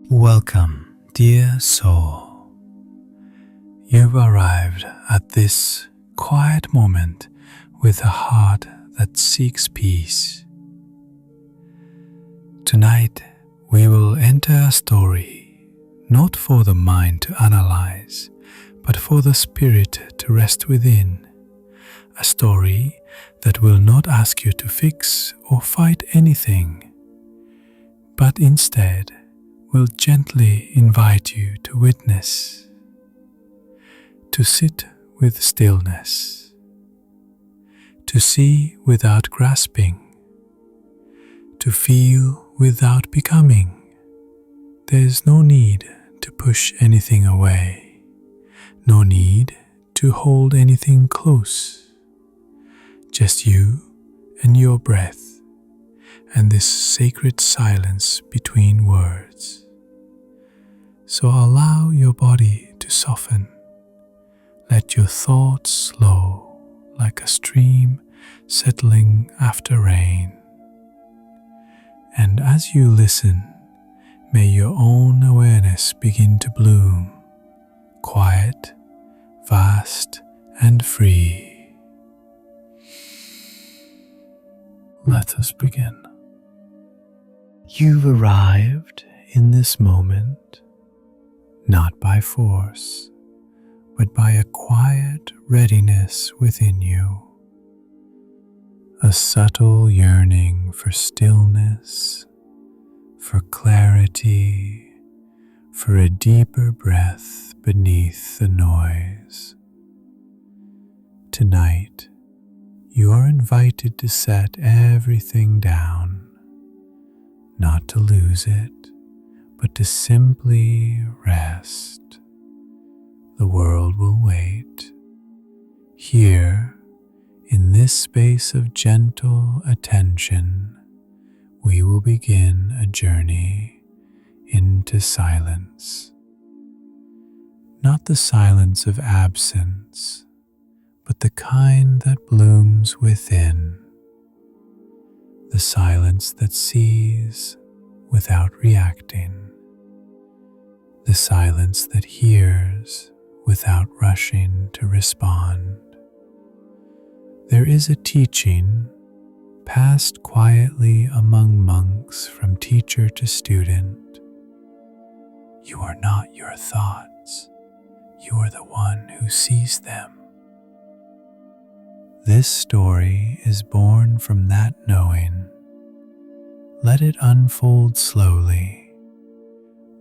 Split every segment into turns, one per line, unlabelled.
Welcome, dear soul. You've arrived at this quiet moment with a heart that seeks peace. Tonight, we will enter a story not for the mind to analyze, but for the spirit to rest within. A story that will not ask you to fix or fight anything, but instead will gently invite you to witness, to sit with stillness, to see without grasping, to feel without becoming. There's no need to push anything away, no need to hold anything close, just you and your breath and this sacred silence between words. So allow your body to soften. Let your thoughts slow like a stream settling after rain. And as you listen, may your own awareness begin to bloom, quiet, vast, and free. Let us begin. You've arrived in this moment, not by force, but by a quiet readiness within you, a subtle yearning for stillness, for clarity, for a deeper breath beneath the noise. Tonight, you are invited to set everything down, not to lose it, but to simply rest. The world will wait. Here, in this space of gentle attention, we will begin a journey into silence. Not the silence of absence, but the kind that blooms within. The silence that sees without reacting. The silence that hears without rushing to respond. There is a teaching passed quietly among monks from teacher to student. You are not your thoughts. You are the one who sees them. This story is born from that knowing. Let it unfold slowly.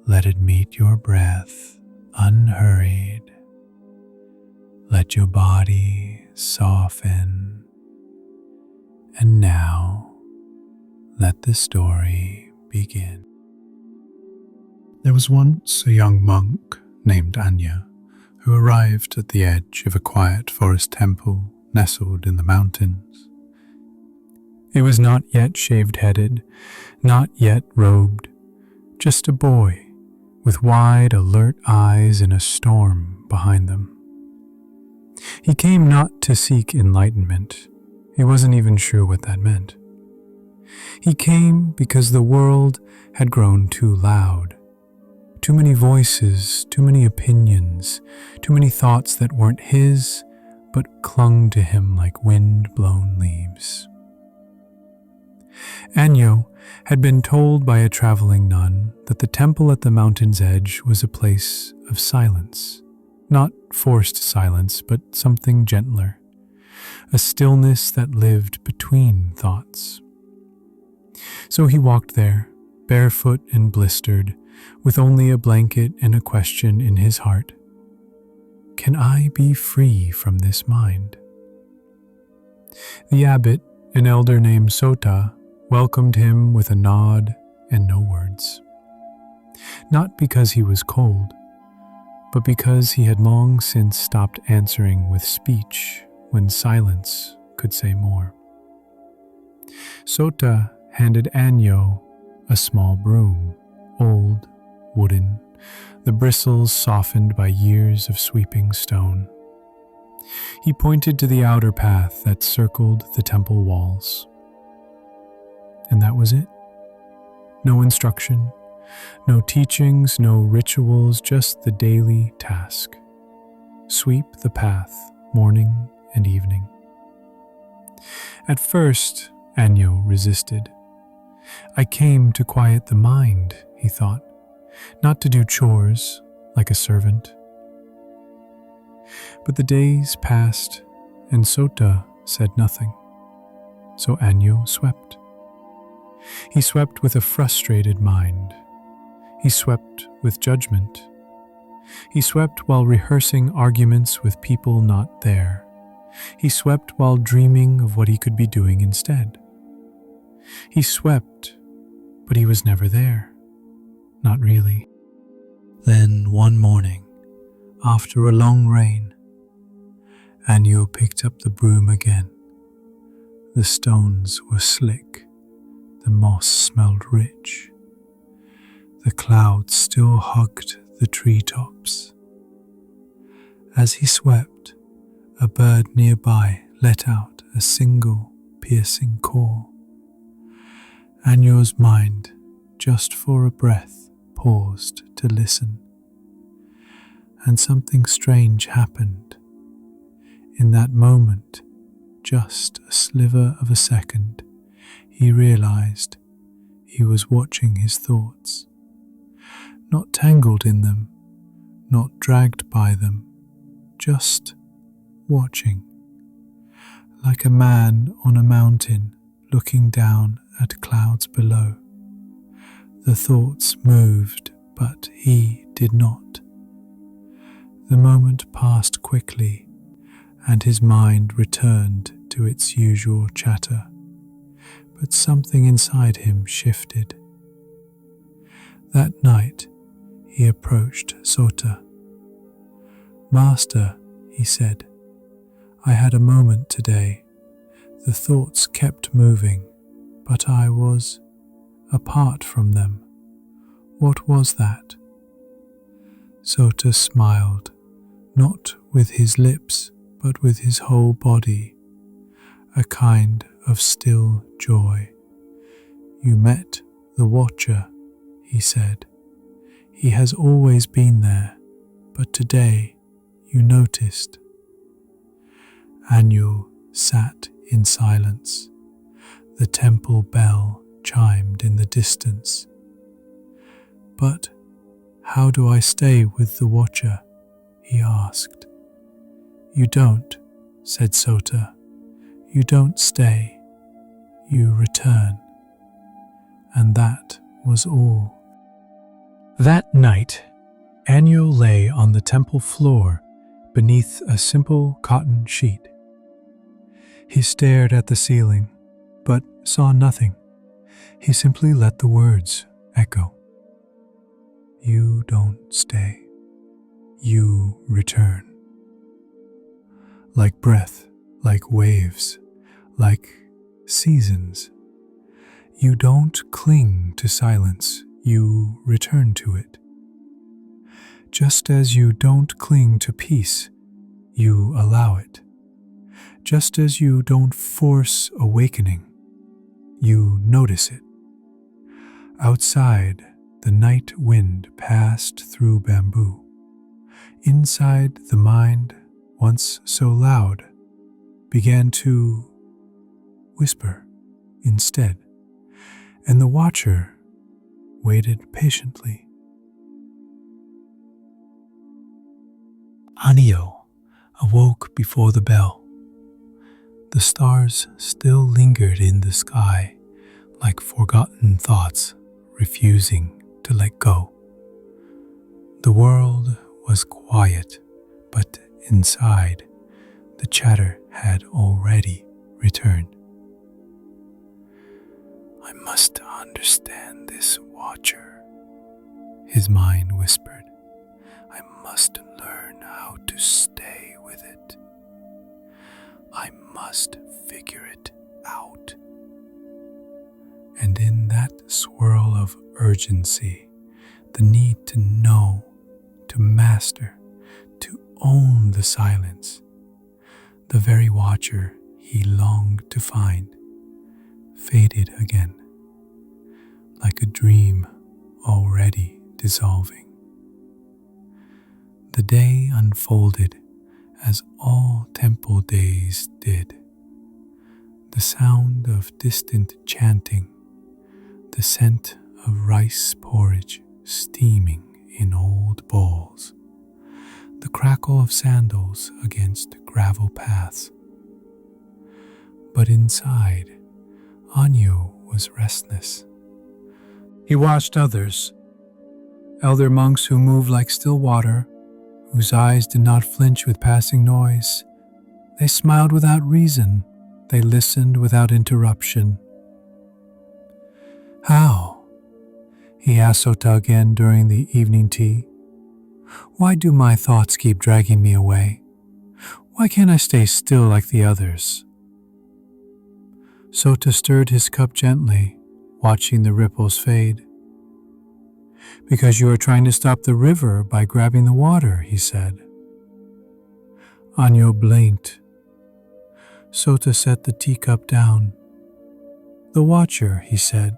Let it meet your breath unhurried. Let your body soften. And now, let the story begin. There was once a young monk named Anya who arrived at the edge of a quiet forest temple nestled in the mountains. He was not yet shaved-headed, not yet robed, just a boy with wide, alert eyes and a storm behind them. He came not to seek enlightenment. He wasn't even sure what that meant. He came because the world had grown too loud. Too many voices, too many opinions, too many thoughts that weren't his, but clung to him like wind-blown leaves. Anyo had been told by a traveling nun that the temple at the mountain's edge was a place of silence. Not forced silence, but something gentler. A stillness that lived between thoughts. So he walked there, barefoot and blistered, with only a blanket and a question in his heart. Can I be free from this mind? The abbot, an elder named Sota, welcomed him with a nod and no words. Not because he was cold, but because he had long since stopped answering with speech when silence could say more. Sota handed Anyo a small broom, old, wooden, the bristles softened by years of sweeping stone. He pointed to the outer path that circled the temple walls. And that was it. No instruction, No teachings, no rituals, just the daily task. Sweep the path, morning and evening. At first, Anyo resisted. I came to quiet the mind, he thought, not to do chores like a servant. But the days passed, and Sota said nothing. So Anyo swept. He swept with a frustrated mind. He swept with judgment. He swept while rehearsing arguments with people not there. He swept while dreaming of what he could be doing instead. He swept, but he was never there. Not really. Then one morning, after a long rain, Anyo picked up the broom again. The stones were slick. The moss smelled rich. The clouds still hugged the treetops. As he swept, a bird nearby let out a single piercing call. Anyo's mind, just for a breath, paused to listen. And something strange happened. In that moment, just a sliver of a second, he realized he was watching his thoughts. Not tangled in them, not dragged by them, just watching. Like a man on a mountain looking down at clouds below. The thoughts moved, but he did not. The moment passed quickly, and his mind returned to its usual chatter. But something inside him shifted. That night, he approached Sota. "Master," he said, "I had a moment today. The thoughts kept moving, but I was apart from them. What was that?" Sota smiled, not with his lips, but with his whole body, a kind of still joy. "You met the Watcher," he said. "He has always been there, but today you noticed." Anyo sat in silence. The temple bell chimed in the distance. "But how do I stay with the Watcher?" he asked. "You don't," said Sota. "You don't stay. You return." And that was all. That night, Anyo lay on the temple floor beneath a simple cotton sheet. He stared at the ceiling, but saw nothing. He simply let the words echo. "You don't stay. You return." Like breath, like waves, like seasons. You don't cling to silence, you return to it. Just as you don't cling to peace, you allow it. Just as you don't force awakening, you notice it. Outside, the night wind passed through bamboo. Inside, the mind, once so loud, began to whisper instead, and the Watcher waited patiently. Anyo awoke before the bell. The stars still lingered in the sky, like forgotten thoughts refusing to let go. The world was quiet, but inside, the chatter had already returned. "I must understand this Watcher," his mind whispered. "I must learn how to stay with it. I must figure it out." And in that swirl of urgency, the need to know, to master, to own the silence, the very Watcher he longed to find, faded again, like a dream already dissolving. The day unfolded as all temple days did. The sound of distant chanting, the scent of rice porridge steaming in old bowls, the crackle of sandals against gravel paths. But inside, Anyo was restless. He watched others, elder monks who moved like still water, whose eyes did not flinch with passing noise. They smiled without reason. They listened without interruption. "How?" he asked Sota again during the evening tea. "Why do my thoughts keep dragging me away? Why can't I stay still like the others?" Sota stirred his cup gently, watching the ripples fade. "Because you are trying to stop the river by grabbing the water," he said. Anyo blinked. Sota set the teacup down. "The watcher," he said,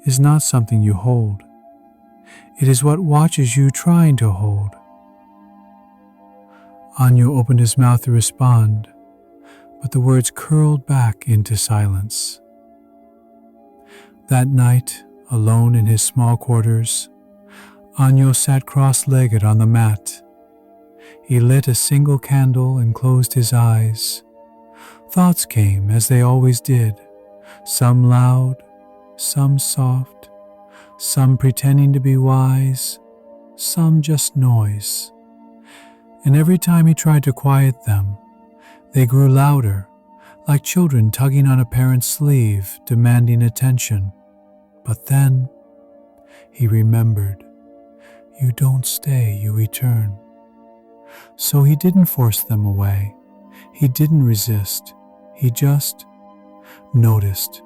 "is not something you hold. It is what watches you trying to hold." Anyo opened his mouth to respond, but the words curled back into silence. That night, alone in his small quarters, Anyo sat cross-legged on the mat. He lit a single candle and closed his eyes. Thoughts came as they always did, some loud, some soft, some pretending to be wise, some just noise. And every time he tried to quiet them, they grew louder, like children tugging on a parent's sleeve, demanding attention. But then he remembered, "You don't stay, you return." So he didn't force them away. He didn't resist. He just noticed.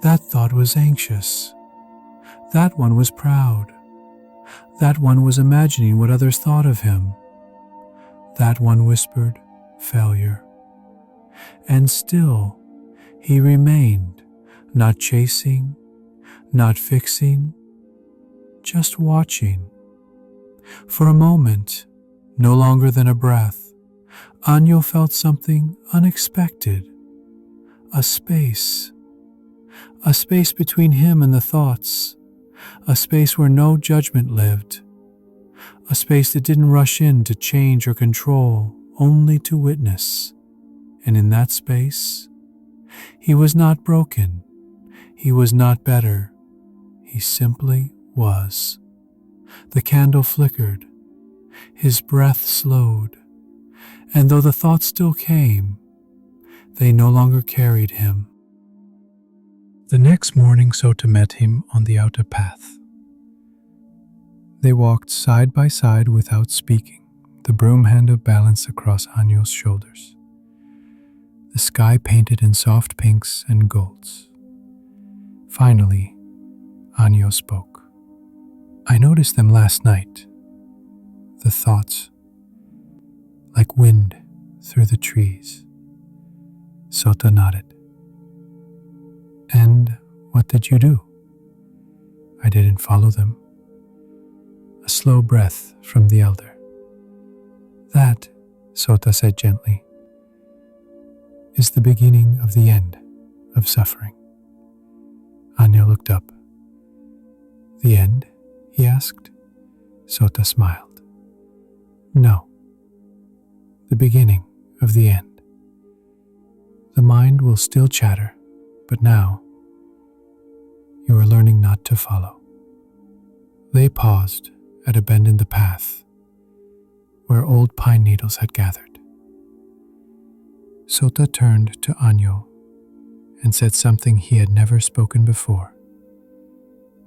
That thought was anxious. That one was proud. That one was imagining what others thought of him. That one whispered, "Failure." And still, he remained, not chasing, not fixing, just watching. For a moment, no longer than a breath, Anyo felt something unexpected. A space between him and the thoughts, a space where no judgment lived, a space that didn't rush in to change or control, only to witness. And in that space, he was not broken, he was not better, he simply was. The candle flickered, his breath slowed, and though the thoughts still came, they no longer carried him. The next morning Sota met him on the outer path. They walked side by side without speaking, the broom handle balanced across Anyo's shoulders. The sky painted in soft pinks and golds. Finally, Anyo spoke. "I noticed them last night, the thoughts, like wind through the trees." Sota nodded. "And what did you do?" "I didn't follow them." A slow breath from the elder. "That," Sota said gently, "is the beginning of the end of suffering." Anyo looked up. "The end?" he asked. Sota smiled. "No, the beginning of the end. The mind will still chatter, but now you are learning not to follow." They paused at a bend in the path where old pine needles had gathered. Sota turned to Anyo and said something he had never spoken before.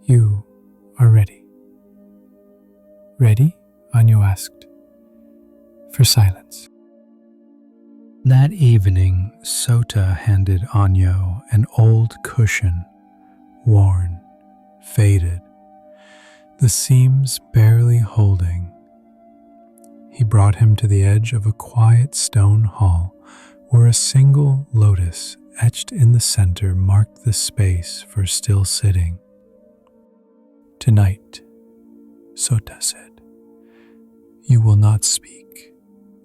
"You are ready." "Ready?" Anyo asked. For silence. That evening, Sota handed Anyo an old cushion, worn, faded, the seams barely holding. He brought him to the edge of a quiet stone hall where a single lotus etched in the center marked the space for still sitting. "Tonight," Sota said, "you will not speak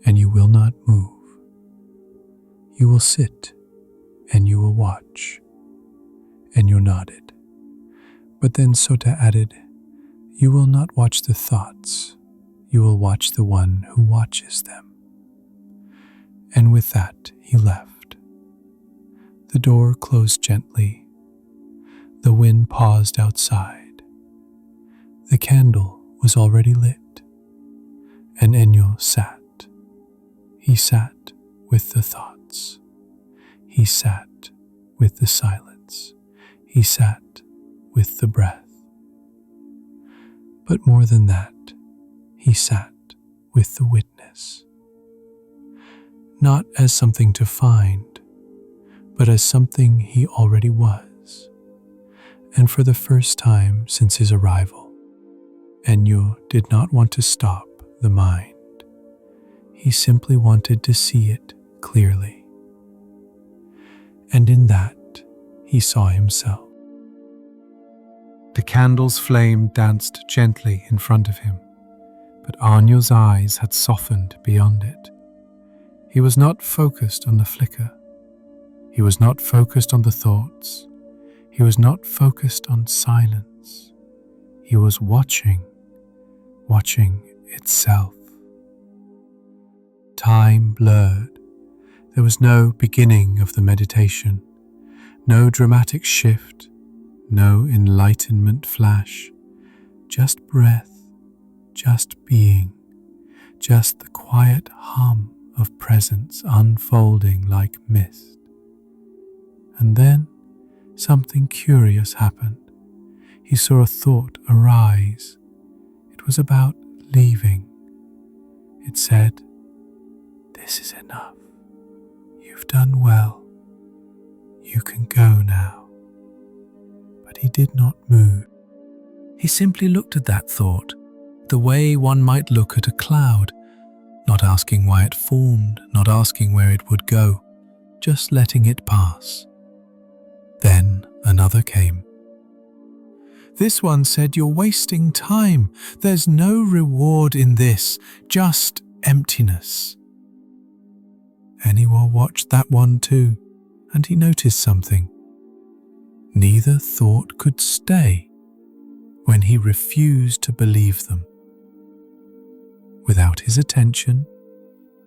and you will not move. You will sit and you will watch." And you nodded. But then Sota added, "You will not watch the thoughts. You will watch the one who watches them." And with that, he left. The door closed gently. The wind paused outside. The candle was already lit, and Enyo sat. He sat with the thoughts. He sat with the silence. He sat with the breath. But more than that, he sat with the witness. Not as something to find, but as something he already was. And for the first time since his arrival, Enyo did not want to stop the mind. He simply wanted to see it clearly. And in that, he saw himself. The candle's flame danced gently in front of him, but Anyo's eyes had softened beyond it. He was not focused on the flicker. He was not focused on the thoughts. He was not focused on silence. He was watching itself. Time blurred. There was no beginning of the meditation, no dramatic shift, no enlightenment flash, just breath, just being, just the quiet hum of presence unfolding like mist. And then something curious happened. He saw a thought arise. It was about leaving. It said, "This is enough. You've done well. You can go now." But he did not move. He simply looked at that thought, the way one might look at a cloud, not asking why it formed, not asking where it would go, just letting it pass. Then another came. This one said, "You're wasting time. There's no reward in this, just emptiness." Eniwo watched that one too, and he noticed something. Neither thought could stay when he refused to believe them. Without his attention,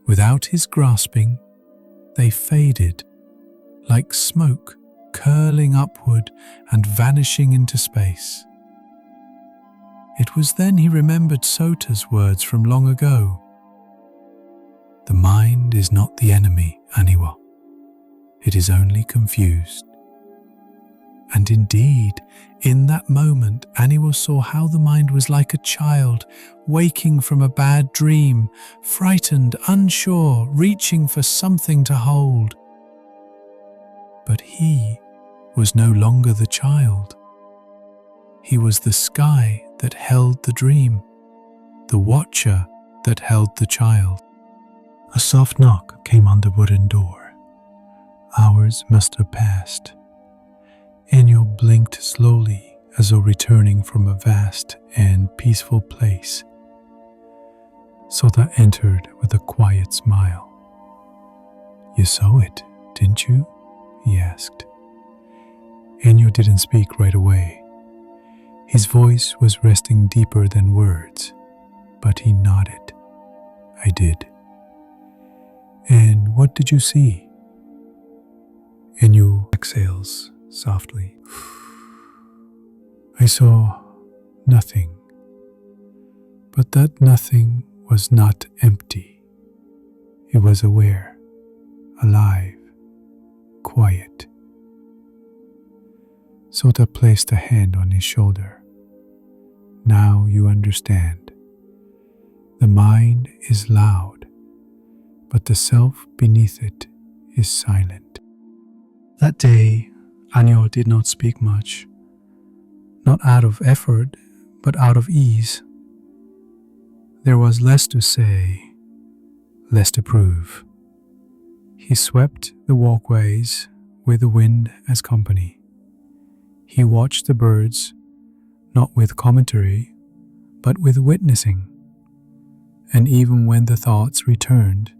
without his grasping, they faded like smoke curling upward and vanishing into space. It was then he remembered Sota's words from long ago. The mind is not the enemy, Aniwa. It is only confused. And indeed, in that moment, Aniwa saw how the mind was like a child, waking from a bad dream, frightened, unsure, reaching for something to hold. But he was no longer the child. He was the sky that held the dream, the watcher that held the child. A soft knock came on the wooden door. Hours must have passed. Enyo blinked slowly as though returning from a vast and peaceful place. Sota entered with a quiet smile. "You saw it, didn't you?" he asked. Enyo didn't speak right away. His voice was resting deeper than words, but he nodded. "I did." "And what did you see?" Enyo exhales softly. "I saw nothing, but that nothing was not empty. It was aware, alive, quiet." Sota placed a hand on his shoulder. "Now you understand. The mind is loud, but the self beneath it is silent." That day, Anyo did not speak much, not out of effort, but out of ease. There was less to say, less to prove. He swept the walkways with the wind as company. He watched the birds, not with commentary, but with witnessing. And even when the thoughts returned,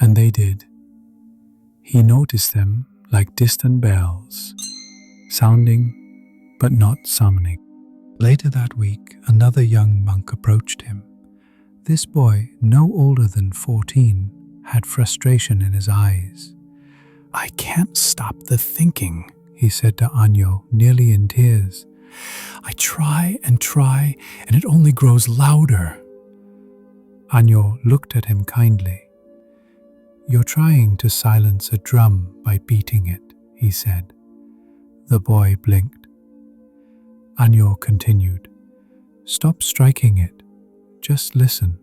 and they did, he noticed them like distant bells, sounding but not summoning. Later that week, another young monk approached him. This boy, no older than 14, had frustration in his eyes. "I can't stop the thinking," he said to Anyo, nearly in tears. "I try, and it only grows louder." Anyo looked at him kindly. "You're trying to silence a drum by beating it," he said. The boy blinked. Anyo continued, "Stop striking it. Just listen."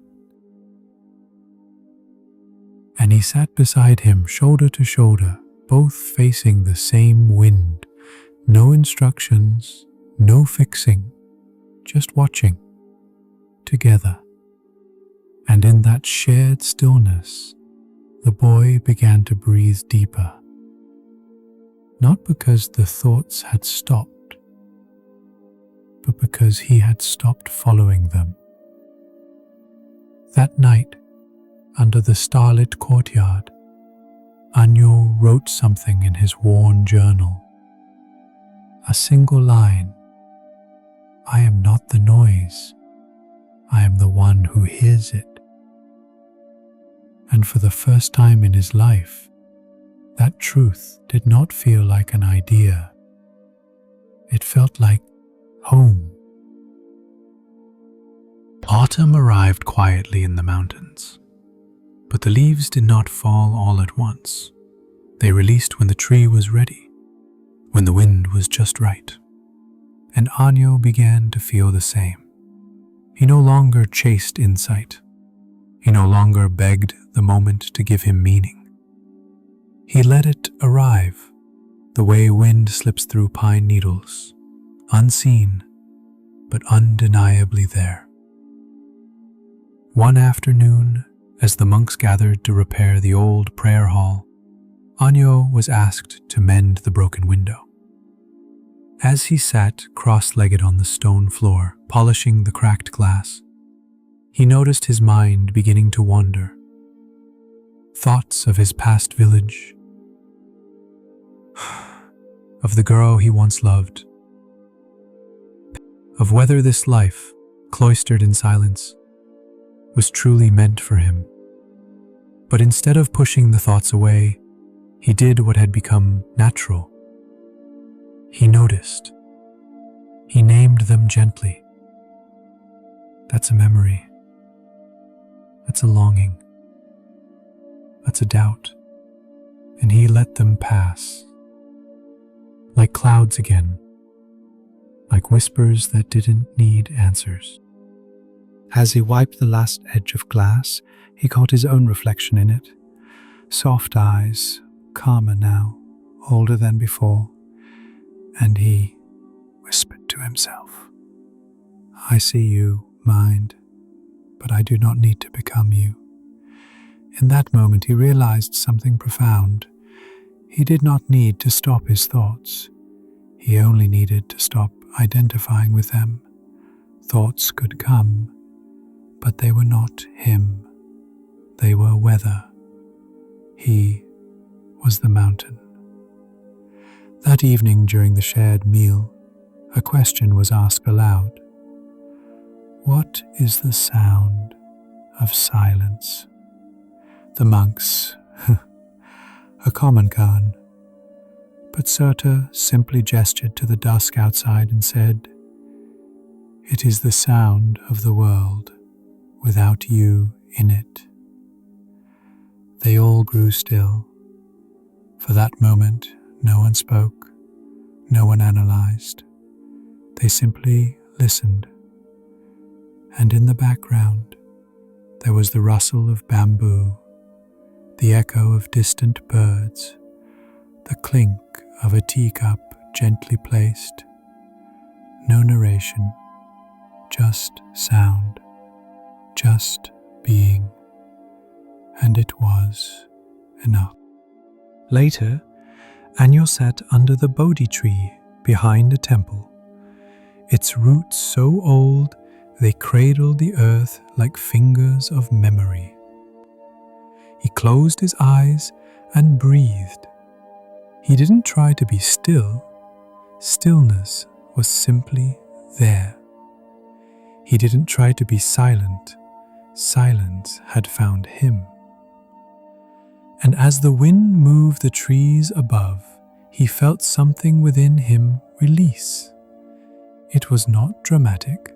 And he sat beside him, shoulder to shoulder, both facing the same wind. No instructions, no fixing, just watching, together. And in that shared stillness, the boy began to breathe deeper. Not because the thoughts had stopped, but because he had stopped following them. That night, under the starlit courtyard, Anyo wrote something in his worn journal. A single line: "I am not the noise. I am the one who hears it." And for the first time in his life, that truth did not feel like an idea. It felt like home. Autumn arrived quietly in the mountains, but the leaves did not fall all at once. They released when the tree was ready, when the wind was just right. And Anyo began to feel the same. He no longer chased insight. He no longer begged the moment to give him meaning. He let it arrive, the way wind slips through pine needles, unseen, but undeniably there. One afternoon, as the monks gathered to repair the old prayer hall, Anyo was asked to mend the broken window. As he sat cross-legged on the stone floor, polishing the cracked glass, he noticed his mind beginning to wander. Thoughts of his past village, of the girl he once loved, of whether this life, cloistered in silence, was truly meant for him. But instead of pushing the thoughts away, he did what had become natural. He noticed. He named them gently. That's a memory. That's a longing. That's a doubt. And he let them pass. Like clouds again. Like whispers that didn't need answers. As he wiped the last edge of glass, he caught his own reflection in it. Soft eyes, calmer now, older than before. And he whispered to himself, "I see you, mind, but I do not need to become you." In that moment he realized something profound. He did not need to stop his thoughts. He only needed to stop identifying with them. Thoughts could come, but they were not him. They were weather. He was the mountain. That evening during the shared meal, a question was asked aloud. What is the sound of silence? The monks, a common Khan. But Surta simply gestured to the dusk outside and said, "It is the sound of the world without you in it." They all grew still. For that moment, no one spoke, no one analyzed. They simply listened. And in the background, there was the rustle of bamboo, the echo of distant birds, the clink of a teacup gently placed. No narration, just sound, just being. And it was enough. Later, Anyo sat under the Bodhi tree behind a temple. its roots so old they cradled the earth like fingers of memory. He closed his eyes and breathed. He didn't try to be still. Stillness was simply there. He didn't try to be silent. Silence had found him. And as the wind moved the trees above, he felt something within him release. It was not dramatic.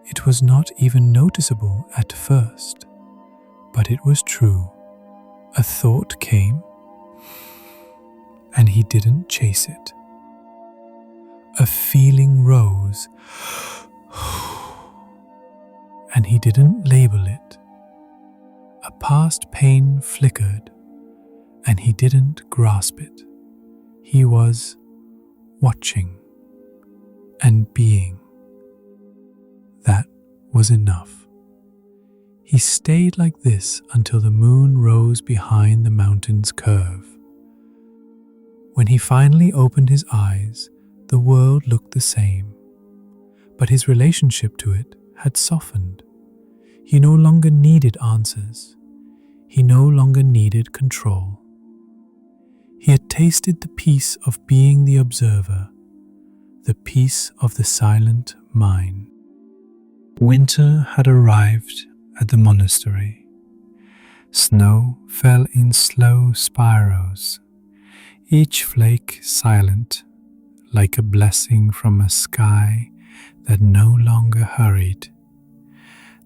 It was not even noticeable at first, but it was true. A thought came, and he didn't chase it. A feeling rose, and he didn't label it. A past pain flickered, and he didn't grasp it. He was watching and being. That was enough. He stayed like this until the moon rose behind the mountain's curve. When he finally opened his eyes, the world looked the same, but his relationship to it had softened. He no longer needed answers. He no longer needed control. He had tasted the peace of being the observer, the peace of the silent mind. Winter had arrived at the monastery. Snow fell in slow spirals, each flake silent, like a blessing from a sky that no longer hurried.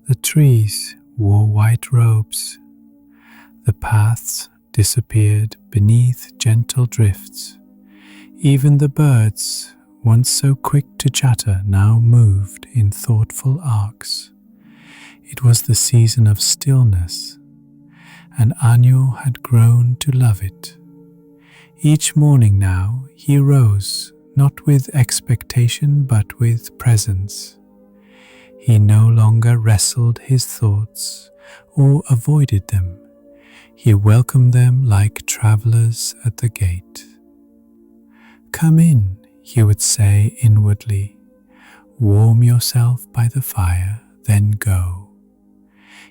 The trees wore white robes. The paths disappeared beneath gentle drifts. Even the birds, once so quick to chatter, now moved in thoughtful arcs. It was the season of stillness, and Anyo had grown to love it. Each morning now he rose, not with expectation but with presence. He no longer wrestled his thoughts or avoided them. He welcomed them like travelers at the gate. "Come in," he would say inwardly. "Warm yourself by the fire, then go."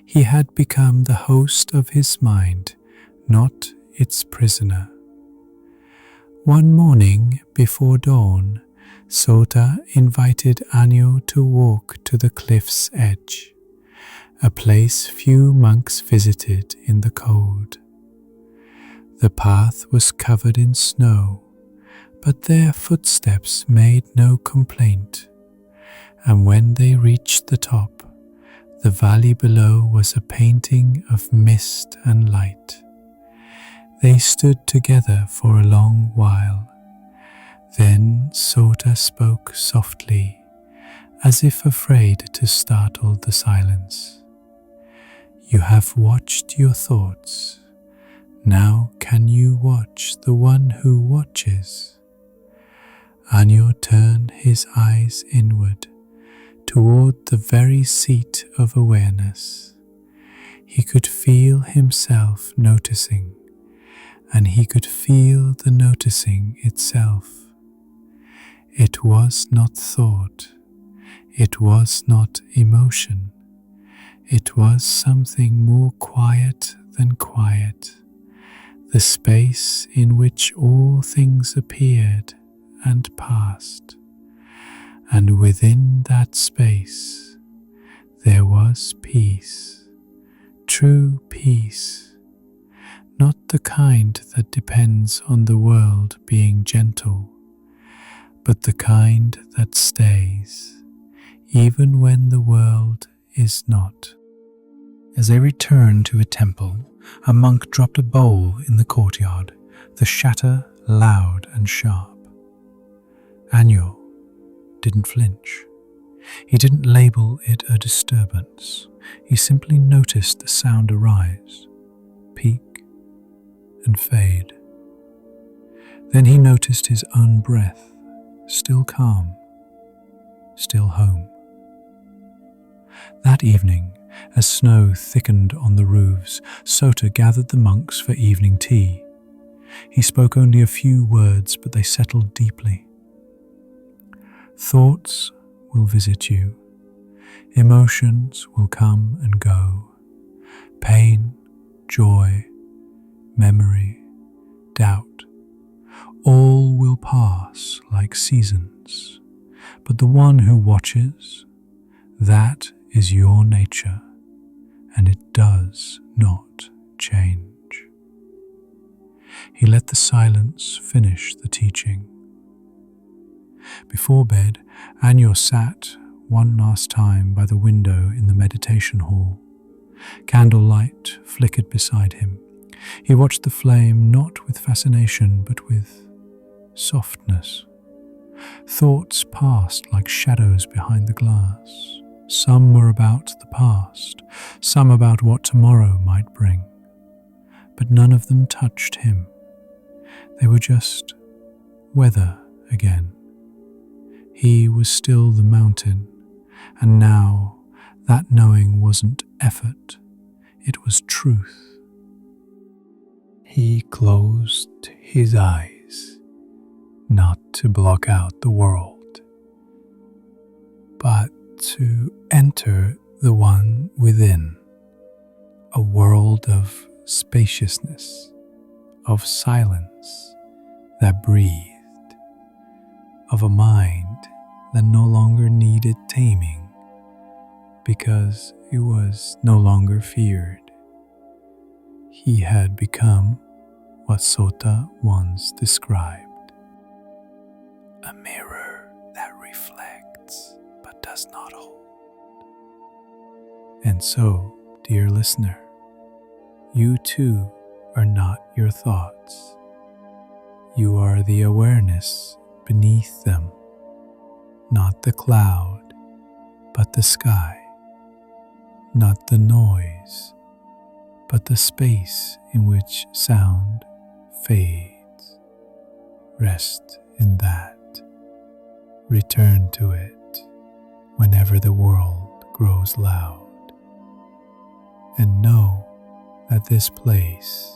He had become the host of his mind, not its prisoner. One morning before dawn, Sota invited Anyo to walk to the cliff's edge, a place few monks visited in the cold. The path was covered in snow, but their footsteps made no complaint, and when they reached the top, the valley below was a painting of mist and light. They stood together for a long while. Then Sota spoke softly, as if afraid to startle the silence. "You have watched your thoughts. Now can you watch the one who watches?" Anyo turned his eyes inward, toward the very seat of awareness. He could feel himself noticing, and he could feel the noticing itself. It was not thought. It was not emotion. It was something more quiet than quiet, the space in which all things appeared and passed. And within that space, there was peace, true peace, not the kind that depends on the world being gentle, but the kind that stays, even when the world is not. As they returned to a temple, a monk dropped a bowl in the courtyard, the shatter loud and sharp. Anyo didn't flinch. He didn't label it a disturbance. He simply noticed the sound arise, peak, and fade. Then he noticed his own breath, still calm, still home. That evening, as snow thickened on the roofs, Sota gathered the monks for evening tea. He spoke only a few words, but they settled deeply. Thoughts will visit you. Emotions will come and go. Pain, joy, memory, doubt, all will pass like seasons. But the one who watches, that is your nature, and it does not change. He let the silence finish the teaching. Before bed, Anyo sat one last time by the window in the meditation hall. Candlelight flickered beside him. He watched the flame not with fascination but with softness. Thoughts passed like shadows behind the glass. Some were about the past, some about what tomorrow might bring. But none of them touched him. They were just weather again. He was still the mountain, and now that knowing wasn't effort, it was truth. He closed his eyes, not to block out the world, but to enter the one within, a world of spaciousness, of silence that breathed, of a mind that no longer needed taming because it was no longer feared. He had become what Sota once described, a mirror that reflects but does not hold. And so, dear listener, you too are not your thoughts. You are the awareness beneath them, not the cloud, but the sky, not the noise, but the space in which sound fades. Rest in that. Return to it whenever the world grows loud. And know that this place,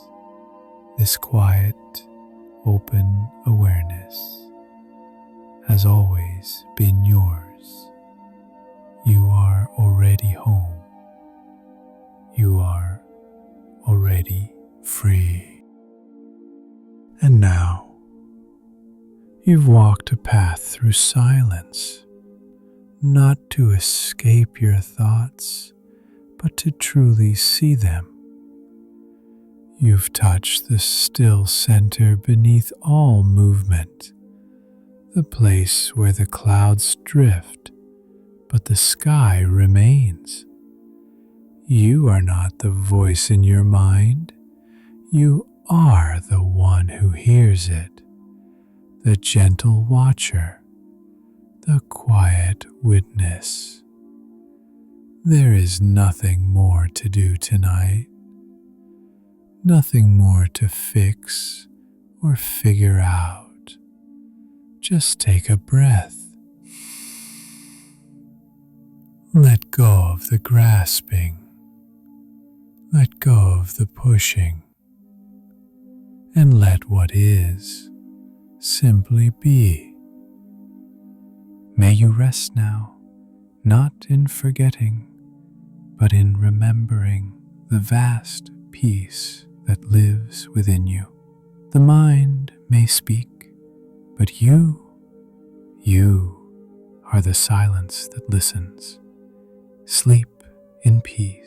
this quiet, open awareness, has always been yours. You are already home. You are already free. And now, you've walked a path through silence, not to escape your thoughts, but to truly see them. You've touched the still center beneath all movement, the place where the clouds drift, but the sky remains. You are not the voice in your mind. You are the one who hears it, the gentle watcher, the quiet witness. There is nothing more to do tonight, nothing more to fix or figure out. Just take a breath. Let go of the grasping. Let go of the pushing. And let what is simply be. May you rest now, not in forgetting, but in remembering the vast peace that lives within you. The mind may speak, but you are the silence that listens. Sleep in peace.